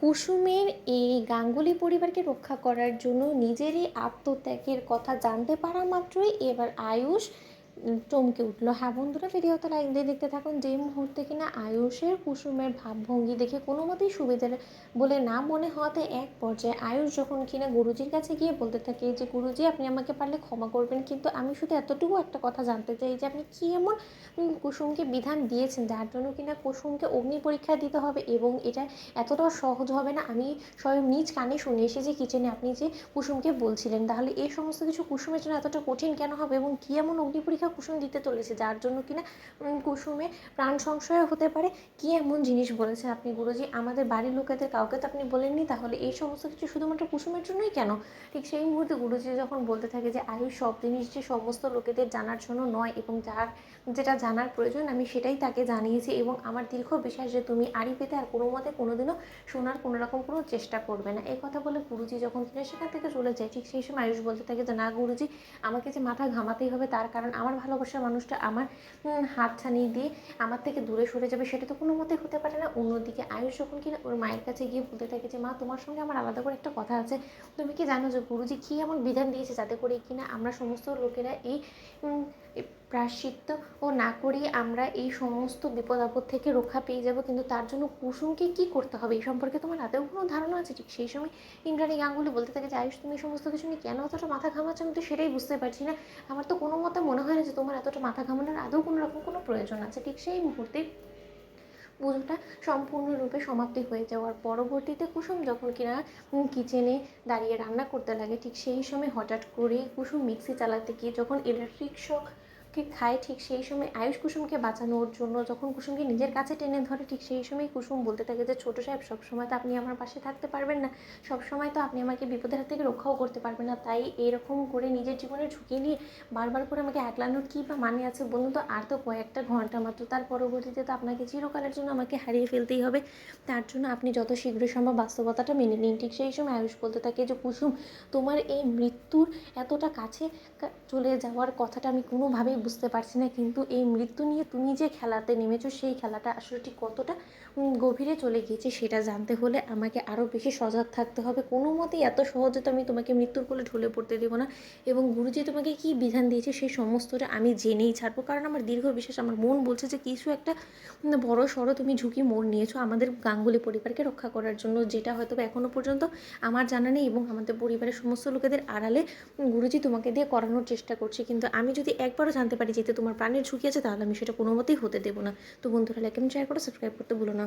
কুসুমের এই গাঙ্গুলি পরিবারকে রক্ষা করার জন্য নিজেরই আত্মত্যাগের কথা জানতে পারা মাত্রই এবার আয়ুষ চমকে উঠলো। হ্যাঁ বন্ধুরা, ভিডিওতে লাইক দিয়ে দেখতে থাকুন। যে মুহূর্তে কিনা আয়ুষের কুসুমের ভাবভঙ্গি দেখে কোনো মতেই সুবিধার বলে না মনে হওয়াতে এক পর্যায়ে আয়ুষ যখন কিনা গুরুজির কাছে গিয়ে বলতে থাকে যে গুরুজি, আপনি আমাকে পারলে ক্ষমা করবেন, কিন্তু আমি শুধু এতটুকু একটা কথা জানতে চাই যে আপনি কী এমন কুসুমকে বিধান দিয়েছেন যার জন্য কিনা কুসুমকে অগ্নি পরীক্ষা দিতে হবে, এবং এটা এতটাও সহজ হবে না। আমি স্বয়ং নিজ কানে শুনে এসেছি কিচেনে আপনি যে কুসুমকে বলছিলেন, তাহলে এই সমস্ত কিছু কুসুমের জন্য এতটা কঠিন কেন হবে, এবং কী এমন অগ্নি পরীক্ষা কুসুম দিতে চলেছে যার জন্য কিনা কুসুমে প্রাণ সংশয় হতে পারে। কী এমন জিনিস বলেছেন আপনি গুরুজি? আমাদের বাড়ির লোকেদের কাউকে তো আপনি বলেননি, তাহলে এই সমস্ত কিছু শুধুমাত্র কুসুমের জন্যই কেন? ঠিক সেই মুহূর্তে গুরুজি যখন বলতে থাকে যে আয়ুষ, সব জিনিস যে সমস্ত লোকেদের জানার জন্য নয়, এবং যার যেটা জানার প্রয়োজন আমি সেটাই তাকে জানিয়েছি, এবং আমার দীর্ঘ বিশ্বাস যে তুমি আড়ি পেতে আর কোনো মতে কোনোদিনও শোনার কোনো রকম কোনো চেষ্টা করবে না। এই কথা বলে গুরুজি যখন কিনা সেখান থেকে চলে যায়, ঠিক সেই সময় আয়ুষ বলতে থাকে যে না গুরুজি, আমাকে যে মাথা ঘামাতেই হবে, তার কারণ আমার ভালোবাসার মানুষটা আমার হাত ছানিয়ে দিয়ে আমার থেকে দূরে সরে যাবে, সেটা তো কোনো মতেই হতে পারে না। অন্যদিকে আয়ুষ যখন কিনা ওর মায়ের কাছে গিয়ে বলতে থাকে যে মা, তোমার সঙ্গে আমার আলাদা করে একটা কথা আছে। তুমি কি জানো যে গুরুজি কী এমন বিধান দিয়েছে যাতে করে কিনা আমরা সমস্ত লোকেরা এই প্রায়শ্চিত্ত ও না করিয়ে আমরা এই সমস্ত বিপদ আপদ থেকে রক্ষা পেয়ে যাব, কিন্তু তার জন্য কুসুমকে কী করতে হবে এই সম্পর্কে তোমার আদৌ কোনো ধারণা আছে? ঠিক সেই সময় ইন্দ্রাণী গাঙ্গুলি বলতে থাকে যে আয়ুষ, তুমি এই সমস্ত কিছু নিয়ে কেন এতটা মাথা ঘামাচ্ছ? আমি তো সেটাই বুঝতে পারছি না। আমার তো কোনো মতে মনে হয় না যে তোমার এতটা মাথা ঘামানোর আদৌ কোনো রকম কোনো প্রয়োজন আছে। ঠিক সেই মুহূর্তে পুজোটা সম্পূর্ণরূপে সমাপ্তি হয়ে যাওয়ার পরবর্তীতে কুসুম যখন কিনা কিচেনে দাঁড়িয়ে রান্না করতে লাগে, ঠিক সেই সময় হঠাৎ করে কুসুম মিক্সি চালাতে গিয়ে যখন ইলেকট্রিক শককে খায়, ঠিক সেই সময় আয়ুষ কুসুমকে বাঁচানোর জন্য যখন কুসুমকে নিজের কাছে টেনে ধরে, ঠিক সেই সময় কুসুম বলতে থাকে যে ছোটো সাহেব, সবসময় তো আপনি আমার পাশে থাকতে পারবেন না, সবসময় তো আপনি আমাকে বিপদের হাত থেকে রক্ষাও করতে পারবেন না, তাই এরকম করে নিজের জীবনের ঝুঁকি নিয়ে বারবার করে আমাকে একলানোর কী বা মানে আছে বলুন তো? আর তো কয়েকটা ঘন্টা মাত্র, তার পরবর্তীতে তো আপনাকে চিরকালের জন্য আমাকে হারিয়ে ফেলতেই হবে। তার জন্য আপনি যত শীঘ্র সম্ভব বাস্তবতাটা মেনে নিন। ঠিক সেই সময় আয়ুষ বলতে থাকে যে কুসুম, তোমার এই মৃত্যুর এতটা কাছে চলে যাওয়ার কথাটা আমি কোনোভাবেই বুঝতে পারছি না, কিন্তু এই মৃত্যু নিয়ে তুমি যে খেলাতে নেমেছো, সেই খেলাটা আসলে ঠিক কতটা গভীরে চলে গিয়েছে সেটা জানতে হলে আমাকে আরও বেশি সজাগ থাকতে হবে। কোনো মতেই এত সহজে তো আমি তোমাকে মৃত্যুর কোলে ঢলে পড়তে দেবো না, এবং গুরুজি তোমাকে কী বিধান দিয়েছে সেই সমস্তটা আমি জেনেই ছাড়বো, কারণ আমার দীর্ঘ বিশ্বাস, আমার মন বলছে যে কিছু একটা বড় সড়ো তুমি ঝুঁকি মোড় নিয়েছো আমাদের গাঙ্গুলি পরিবারকে রক্ষা করার জন্য, যেটা হয়তো এখনও পর্যন্ত আমার জানা নেই, এবং আমাদের পরিবারের সমস্ত লোকেদের আড়ালে গুরুজি তোমাকে দিয়ে করানোর চেষ্টা করছে, কিন্তু আমি যদি একবারও জানতে পারি যে তোমার প্রাণের ঝুঁকি আছে, তাহলে আমি সেটা কোনো মতেই হতে দেবো না। তো বন্ধুরা, লাইক এবং শেয়ার করে সাবস্ক্রাইব করতে ভুলো না।